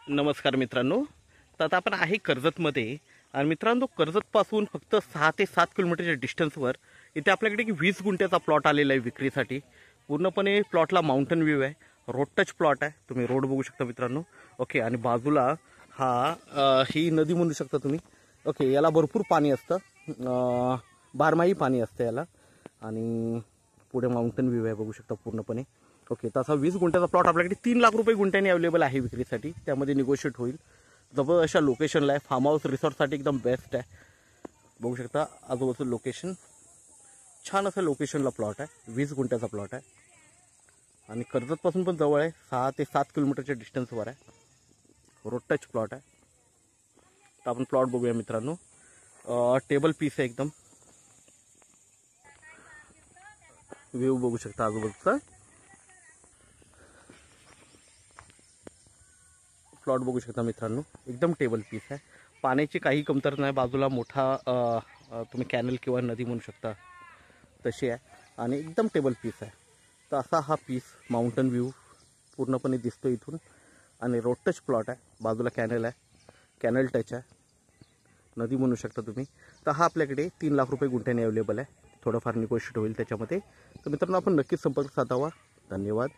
नमस्कार मित्रांनो. तर आता आपण आहे कर्जतमध्ये आणि मित्रांनो कर्जतपासून फक्त 6 ते 7 किलोमीटरच्या डिस्टन्सवर इथे आपल्याकडे एक 20 गुंठ्याचा प्लॉट आलेला आहे विक्रीसाठी. पूर्णपणे प्लॉटला माउंटन व्ह्यू आहे, रोड टच प्लॉट आहे. तुम्ही रोड बघू शकता मित्रांनो. ओके, आणि बाजूला ही नदी म्हणू शकता तुम्ही. ओके, याला भरपूर पाणी असतं, बारमाही पाणी असतं याला. आणि पुढे माउंटन व्ह्यू आहे बघू शकता पूर्णपणे. ओके, तसा 20 गुंठ्याचा प्लॉट आपल्याकडे 3 लाख रुपये गुंठ्याने अवेलेबल आहे विक्रीसाठी. त्यामध्ये निगोशिएट होईल. जवळ अशा लोकेशनला आहे, फार्म हाऊस रिसॉर्टसाठी एकदम बेस्ट आहे. बघू शकता आजूबाजूचं लोकेशन, छान असं लोकेशनला प्लॉट आहे. 20 गुंठ्याचा प्लॉट आहे आणि कर्जतपासून पण जवळ आहे, 6 ते 7 किलोमीटरच्या डिस्टन्सवर आहे. रोड टच प्लॉट आहे. तर आपण प्लॉट बघूया मित्रांनो. टेबल पीस आहे एकदम. व्ह्यू बघू शकता आजूबाजूचा. प्लॉट बघू शकता मित्रांनो, एकदम टेबल पीस आहे. पाण्याची काही कमतरता नाही. बाजूला मोठा तुम्ही कॅनल किंवा नदी म्हणू शकता तशी आहे आणि एकदम टेबल पीस आहे. तर असा हा पीस माउंटन व्ह्यू पूर्णपणे दिसतो इथून आणि रोड टच प्लॉट आहे. बाजूला कॅनल आहे, कॅनल टच आहे, नदी म्हणू शकता तुम्ही. तर हा आपल्याकडे 3 लाख रुपये गुंठ्याने अवेलेबल आहे. थोडंफार निगोशिएट होईल त्याच्यामध्ये. तर मित्रांनो आपण नक्कीच संपर्क साधावा. धन्यवाद.